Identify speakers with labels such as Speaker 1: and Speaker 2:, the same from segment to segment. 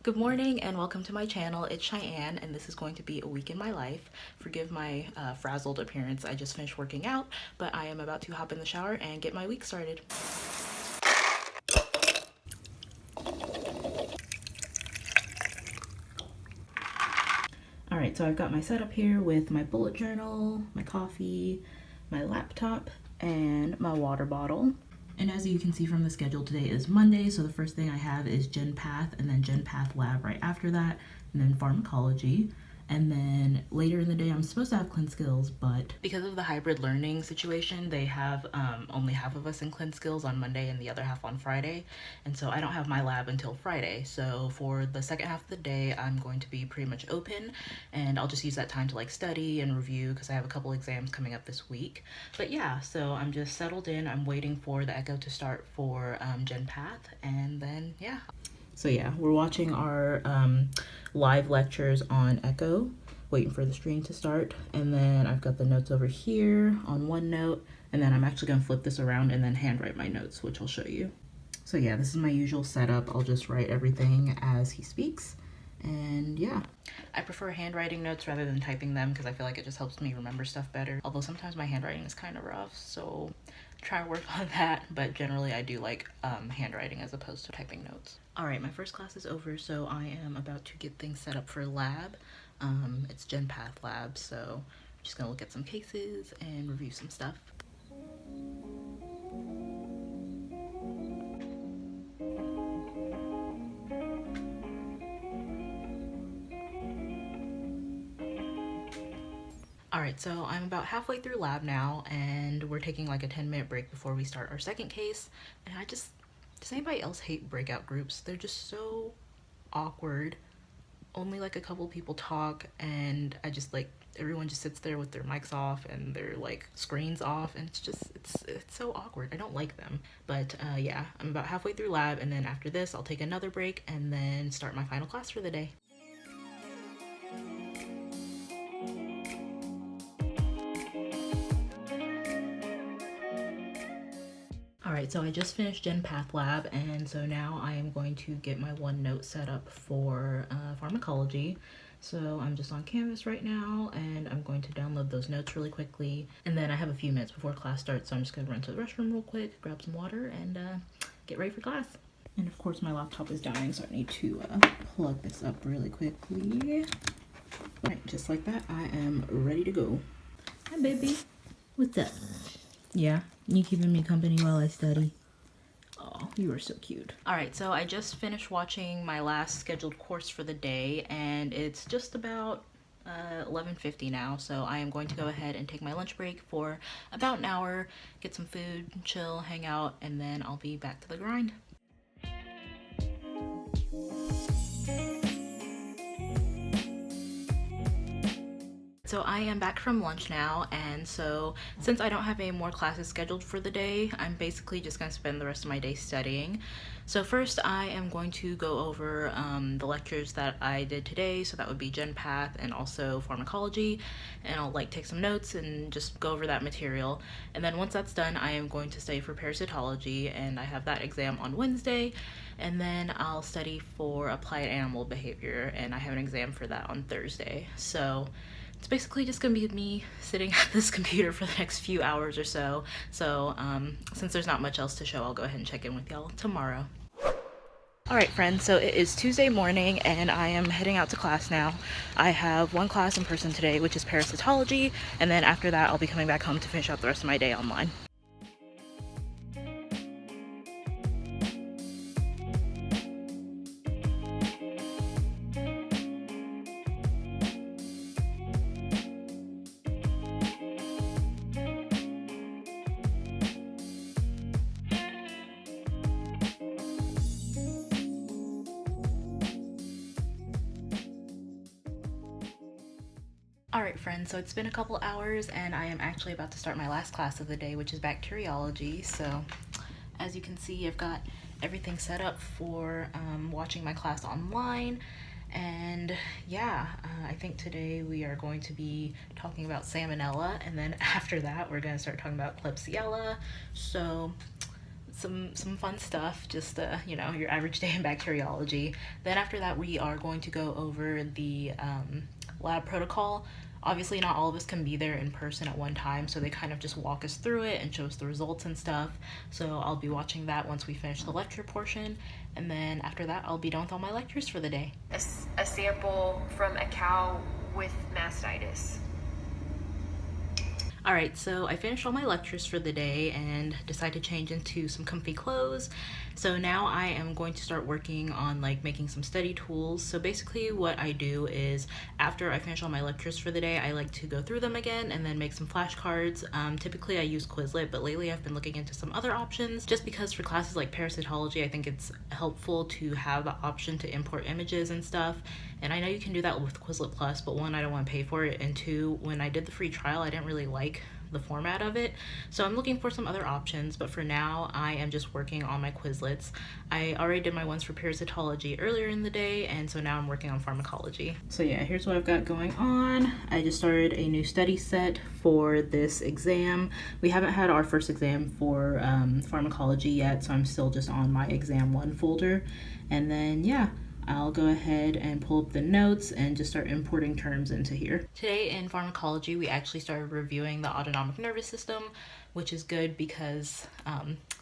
Speaker 1: Good morning and welcome to my channel. It's Cheyenne and this is going to be a week in my life. Forgive my frazzled appearance. I just finished working out, but I am about to hop in the shower and get my week started. Alright, so I've got my setup here with my bullet journal, my coffee, my laptop, and my water bottle. And as you can see from the schedule, today is Monday, so the first thing I have is Gen Path, and then Gen Path Lab right after that, and then Pharmacology. And then later in the day, I'm supposed to have Clin Skills, but because of the hybrid learning situation, they have only half of us in Clin Skills on Monday and the other half on Friday. And so I don't have my lab until Friday. So for the second half of the day, I'm going to be pretty much open, and I'll just use that time to like study and review because I have a couple exams coming up this week. But yeah, so I'm just settled in. I'm waiting for the echo to start for Gen Path, and then yeah. So yeah, we're watching our live lectures on Echo, waiting for the stream to start. And then I've got the notes over here on OneNote, and then I'm actually gonna flip this around and then handwrite my notes, which I'll show you. So yeah, this is my usual setup. I'll just write everything as he speaks. And yeah, I prefer handwriting notes rather than typing them because I feel like it just helps me remember stuff better. Although sometimes my handwriting is kind of rough, so try to work on that. But generally I do like handwriting as opposed to typing notes. All right, my first class is over, so I am about to get things set up for lab. It's Gen Path Lab, so I'm just gonna look at some cases and review some stuff. Alright, so I'm about halfway through lab now, and we're taking like a 10-minute break before we start our second case. And does anybody else hate breakout groups? They're just so awkward. Only like a couple people talk, and everyone just sits there with their mics off and their like screens off, and it's so awkward. I don't like them. But yeah, I'm about halfway through lab, and then after this I'll take another break and then start my final class for the day. Alright, so I just finished Gen Path Lab, and so now I am going to get my OneNote set up for Pharmacology. So I'm just on Canvas right now, and I'm going to download those notes really quickly. And then I have a few minutes before class starts, so I'm just going to run to the restroom real quick, grab some water, and get ready for class. And of course my laptop is dying, so I need to plug this up really quickly. Alright, just like that, I am ready to go. Hi, baby. What's up? Yeah, you keeping me company while I study? Oh, you are so cute. Alright, so I just finished watching my last scheduled course for the day, and it's just about 11:50 now, so I am going to go ahead and take my lunch break for about an hour, get some food, chill, hang out, and then I'll be back to the grind. So I am back from lunch now, and so since I don't have any more classes scheduled for the day, I'm basically just going to spend the rest of my day studying. So first I am going to go over the lectures that I did today, so that would be Gen Path and also Pharmacology, and I'll like take some notes and just go over that material. And then once that's done, I am going to study for parasitology, and I have that exam on Wednesday, and then I'll study for applied animal behavior, and I have an exam for that on Thursday. So it's basically just gonna be me sitting at this computer for the next few hours or so. So since there's not much else to show, I'll go ahead and check in with y'all tomorrow. Alright friends, so it is Tuesday morning and I am heading out to class now. I have one class in person today, which is parasitology, and then after that I'll be coming back home to finish out the rest of my day online. Alright friends, so it's been a couple hours and I am actually about to start my last class of the day, which is bacteriology. So as you can see, I've got everything set up for watching my class online. And yeah, I think today we are going to be talking about salmonella, and then after that we're going to start talking about Klebsiella. So some fun stuff, just you know, your average day in bacteriology. Then after that, we are going to go over the lab protocol. Obviously, not all of us can be there in person at one time, so they kind of just walk us through it and show us the results and stuff. So I'll be watching that once we finish the lecture portion, and then after that, I'll be done with all my lectures for the day.
Speaker 2: A sample from a cow with mastitis.
Speaker 1: Alright, so I finished all my lectures for the day and decided to change into some comfy clothes. So now I am going to start working on like making some study tools. So basically what I do is after I finish all my lectures for the day, I like to go through them again and then make some flashcards. Typically I use Quizlet, but lately I've been looking into some other options just because for classes like parasitology, I think it's helpful to have the option to import images and stuff. And I know you can do that with Quizlet Plus, but one, I don't want to pay for it, and two, when I did the free trial, I didn't really like the format of it. So I'm looking for some other options, but for now, I am just working on my Quizlets. I already did my ones for parasitology earlier in the day, and so now I'm working on pharmacology. So yeah, here's what I've got going on. I just started a new study set for this exam. We haven't had our first exam for pharmacology yet, so I'm still just on my exam 1 folder. And then yeah, I'll go ahead and pull up the notes and just start importing terms into here. Today in pharmacology, we actually started reviewing the autonomic nervous system, which is good because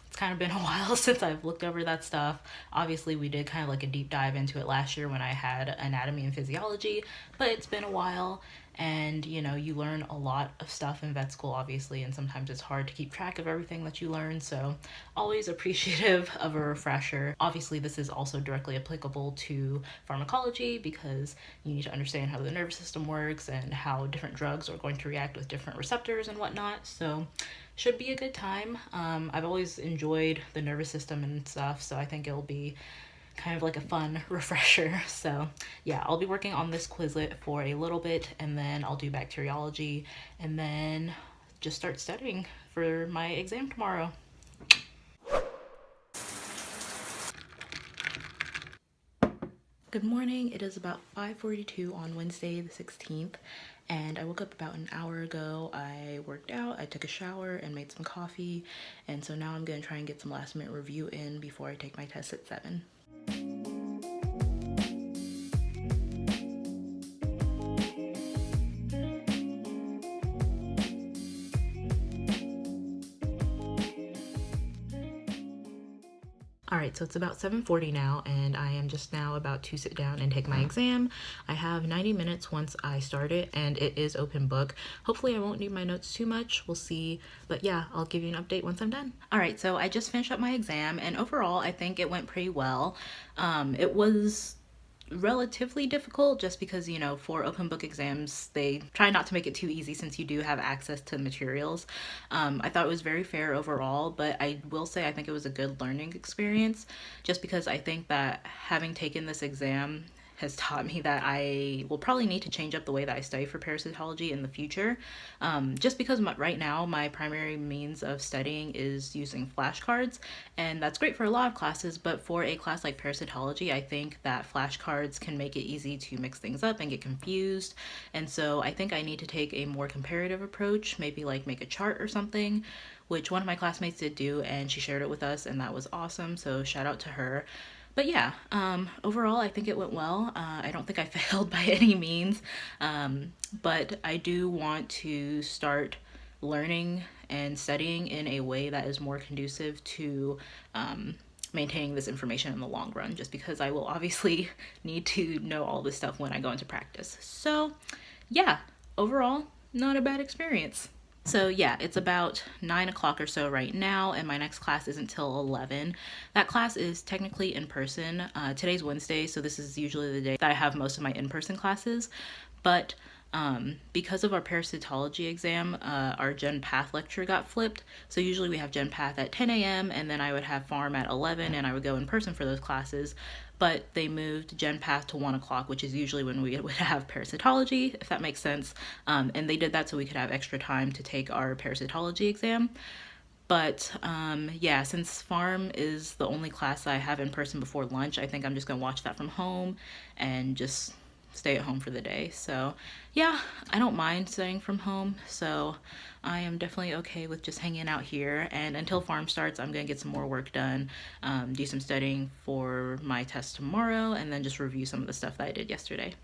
Speaker 1: it's kind of been a while since I've looked over that stuff. Obviously, we did kind of like a deep dive into it last year when I had anatomy and physiology, but it's been a while. And you know, you learn a lot of stuff in vet school, obviously, and sometimes it's hard to keep track of everything that you learn, so always appreciative of a refresher. Obviously, this is also directly applicable to pharmacology because you need to understand how the nervous system works and how different drugs are going to react with different receptors and whatnot, so should be a good time. I've always enjoyed the nervous system and stuff, so I think it'll be kind of like a fun refresher. So yeah, I'll be working on this Quizlet for a little bit, and then I'll do bacteriology, and then just start studying for my exam tomorrow. Good morning. It is about 5:42 on Wednesday the 16th, and I woke up about an hour ago. I worked out, I took a shower, and made some coffee, and so now I'm going to try and get some last minute review in before I take my test at 7. Alright, so it's about 7:40 now, and I am just now about to sit down and take my exam. I have 90 minutes once I start it, and it is open book. Hopefully I won't need my notes too much, we'll see, but yeah, I'll give you an update once I'm done. Alright, so I just finished up my exam, and overall I think it went pretty well. It was relatively difficult just because, you know, for open book exams they try not to make it too easy since you do have access to materials. I thought it was very fair overall, but I will say I think it was a good learning experience just because I think that having taken this exam has taught me that I will probably need to change up the way that I study for parasitology in the future. Just because right now my primary means of studying is using flashcards, and that's great for a lot of classes, but for a class like parasitology, I think that flashcards can make it easy to mix things up and get confused, and so I think I need to take a more comparative approach, maybe like make a chart or something, which one of my classmates did do, and she shared it with us, and that was awesome, so shout out to her. But yeah, overall, I think it went well. I don't think I failed by any means, but I do want to start learning and studying in a way that is more conducive to maintaining this information in the long run, just because I will obviously need to know all this stuff when I go into practice. So yeah, overall, not a bad experience. So yeah, it's about 9 o'clock or so right now, and my next class isn't till 11. That class is technically in person. Today's Wednesday, so this is usually the day that I have most of my in-person classes, but because of our parasitology exam, our Gen Path lecture got flipped. So usually we have Gen Path at 10 a.m. and then I would have Pharm at 11 and I would go in person for those classes. But they moved Gen Path to 1 o'clock, which is usually when we would have parasitology, if that makes sense. And they did that so we could have extra time to take our parasitology exam. But yeah, since Pharm is the only class I have in person before lunch, I think I'm just gonna watch that from home and just stay at home for the day. So yeah, I don't mind studying from home, so I am definitely okay with just hanging out here. And until farm starts, I'm gonna get some more work done, do some studying for my test tomorrow, and then just review some of the stuff that I did yesterday.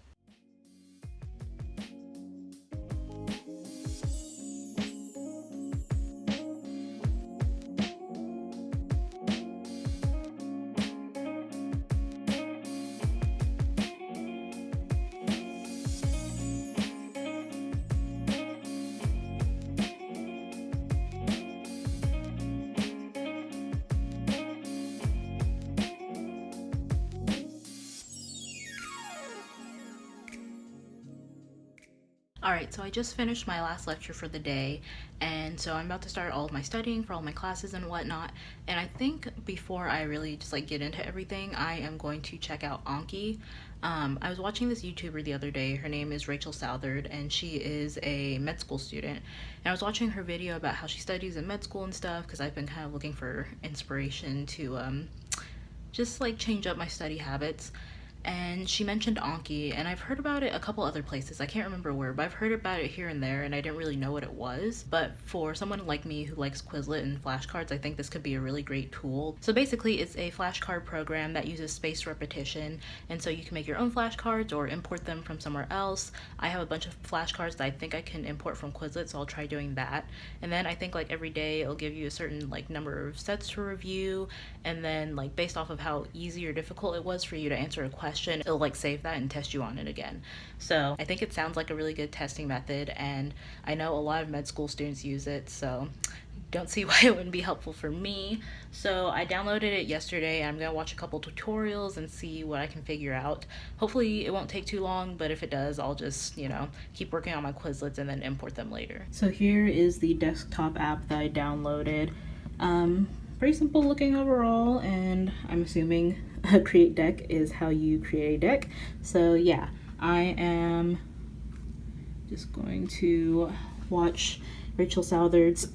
Speaker 1: Alright, so I just finished my last lecture for the day, and so I'm about to start all of my studying for all my classes and whatnot. And I think before I really just like get into everything, I am going to check out Anki. I was watching this YouTuber the other day. Her name is Rachel Southard, and she is a med school student. And I was watching her video about how she studies in med school and stuff, because I've been kind of looking for inspiration to just like change up my study habits. And she mentioned Anki, and I've heard about it a couple other places. I can't remember where, but I've heard about it here and there, and I didn't really know what it was. But for someone like me who likes Quizlet and flashcards, I think this could be a really great tool. So basically, it's a flashcard program that uses spaced repetition, and so you can make your own flashcards or import them from somewhere else. I have a bunch of flashcards that I think I can import from Quizlet, so I'll try doing that. And then I think like every day it'll give you a certain like number of sets to review, and then like based off of how easy or difficult it was for you to answer a question, it'll like save that and test you on it again. So I think it sounds like a really good testing method, and I know a lot of med school students use it, so don't see why it wouldn't be helpful for me. So I downloaded it yesterday. I'm gonna watch a couple tutorials and see what I can figure out. Hopefully it won't take too long, but if it does, I'll just, keep working on my Quizlets and then import them later. So here is the desktop app that I downloaded. Pretty simple looking overall, and I'm assuming a create deck is how you create a deck. So yeah, I am just going to watch Rachel Southard's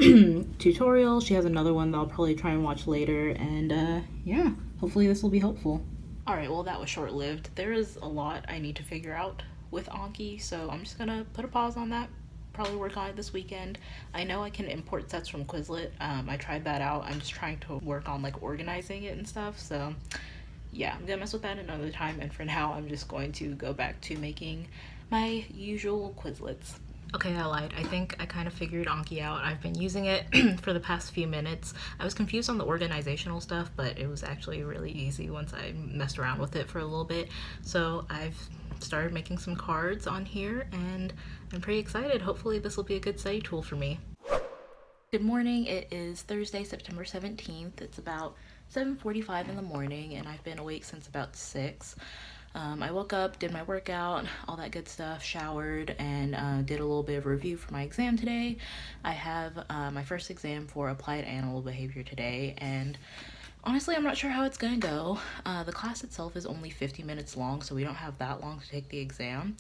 Speaker 1: tutorial. She has another one that I'll probably try and watch later, and yeah, hopefully this will be helpful. Alright, well that was short-lived. There is a lot I need to figure out with Anki, so I'm just gonna put a pause on that, probably work on it this weekend. I know I can import sets from Quizlet. I tried that out. I'm just trying to work on like organizing it and stuff, so yeah, I'm gonna mess with that another time, and for now I'm just going to go back to making my usual Quizlets. Okay, I lied. I think I kind of figured Anki out. I've been using it for the past few minutes. I was confused on the organizational stuff, but it was actually really easy once I messed around with it for a little bit. So I've started making some cards on here, and I'm pretty excited. Hopefully this will be a good study tool for me. Good morning. It is Thursday, September 17th. It's about 7:45 in the morning, and I've been awake since about 6. I woke up, did my workout, all that good stuff, showered, and did a little bit of review for my exam today. I have my first exam for applied animal behavior today, and honestly, I'm not sure how it's gonna go. The class itself is only 50 minutes long, so we don't have that long to take the exam.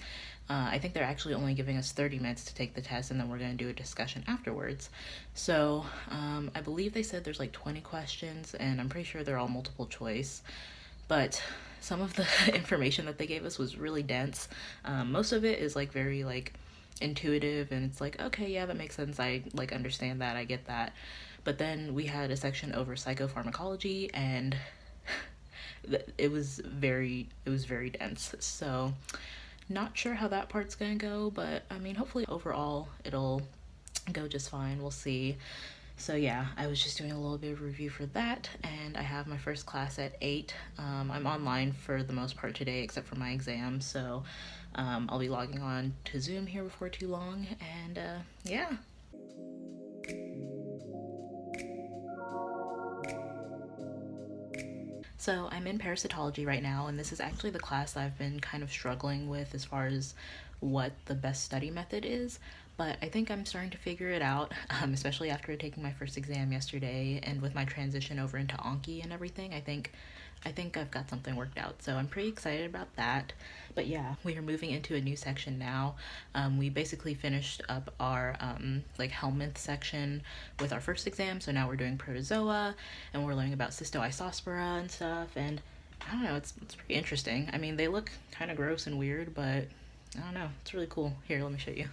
Speaker 1: I think they're actually only giving us 30 minutes to take the test, and then we're gonna do a discussion afterwards. So I believe they said there's like 20 questions, and I'm pretty sure they're all multiple choice. But some of the information that they gave us was really dense. Most of it is like very like intuitive, and it's like, okay, yeah, that makes sense. I like understand that, I get that. But then we had a section over psychopharmacology, and it was very dense. So not sure how that part's gonna go, but I mean, hopefully overall it'll go just fine. We'll see. So yeah, I was just doing a little bit of review for that, and I have my first class at 8. I'm online for the most part today, except for my exam, so I'll be logging on to Zoom here before too long, and yeah. So I'm in parasitology right now, and this is actually the class I've been kind of struggling with as far as what the best study method is, but I think I'm starting to figure it out, especially after taking my first exam yesterday, and with my transition over into Anki and everything. I think I've got something worked out, so I'm pretty excited about that. But yeah, we are moving into a new section now. We basically finished up our like helminth section with our first exam, so now we're doing protozoa, and we're learning about cystoisospora and stuff, and I don't know, it's pretty interesting. I mean, they look kind of gross and weird, but I don't know, it's really cool. Here, let me show you.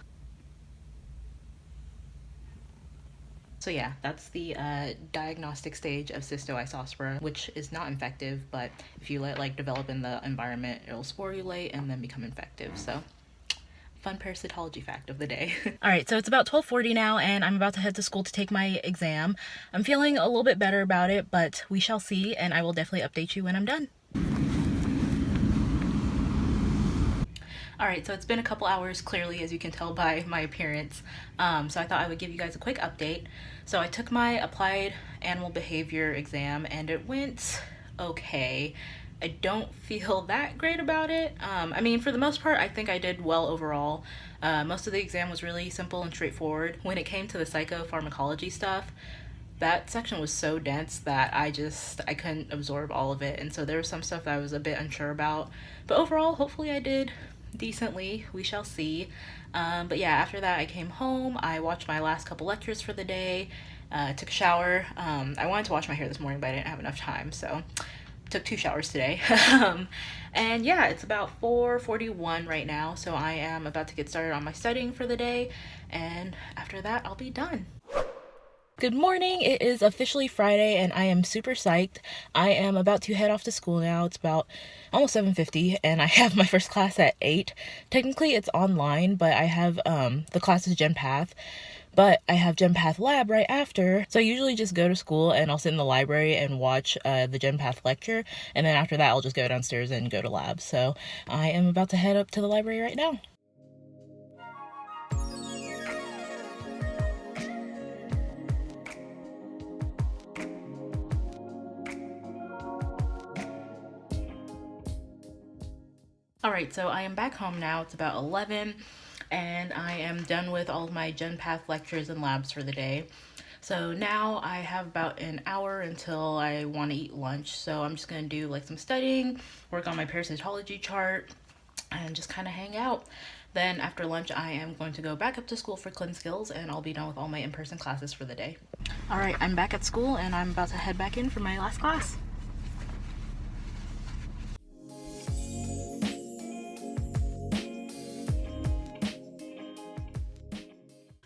Speaker 1: So yeah, that's the diagnostic stage of cystoisospora, which is not infective, but if you let like develop in the environment, it'll sporulate and then become infective. So fun parasitology fact of the day. All right, so it's about 12:40 now and I'm about to head to school to take my exam. I'm feeling a little bit better about it, but we shall see, and I will definitely update you when I'm done. All right, so it's been a couple hours, clearly, as you can tell by my appearance. So I thought I would give you guys a quick update. So I took my applied animal behavior exam and it went okay. I don't feel that great about it. I mean, for the most part, I think I did well overall. Most of the exam was really simple and straightforward. When it came to the psychopharmacology stuff, that section was so dense that I couldn't absorb all of it, and so there was some stuff that I was a bit unsure about, but overall hopefully I did decently. We shall see. But yeah, after that I came home, I watched my last couple lectures for the day, took a shower. I wanted to wash my hair this morning but I didn't have enough time, so took 2 showers today. And yeah, it's about 4:41 right now, so I am about to get started on my studying for the day, and after that I'll be done. Good morning. It is officially Friday and I am super psyched. I am about to head off to school now. It's about almost 7:50 and I have my first class at 8. Technically it's online, but I have the class is Gen Path, but I have Gen Path lab right after. So I usually just go to school and I'll sit in the library and watch the Gen Path lecture, and then after that I'll just go downstairs and go to lab. So I am about to head up to the library right now. All right, so I am back home now. It's about 11 and I am done with all of my Gen Path lectures and labs for the day. So now I have about an hour until I want to eat lunch. So I'm just going to do like some studying, work on my parasitology chart, and just kind of hang out. Then after lunch, I am going to go back up to school for Clin Skills and I'll be done with all my in-person classes for the day. All right, I'm back at school and I'm about to head back in for my last class.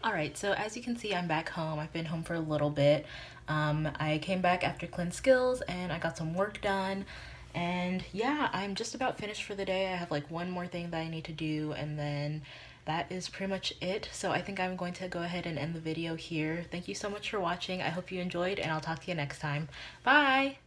Speaker 1: All right, so as you can see, I'm back home. I've been home for a little bit. I came back after Clin Skills and I got some work done. And yeah, I'm just about finished for the day. I have like one more thing that I need to do and then that is pretty much it. So I think I'm going to go ahead and end the video here. Thank you so much for watching. I hope you enjoyed and I'll talk to you next time. Bye!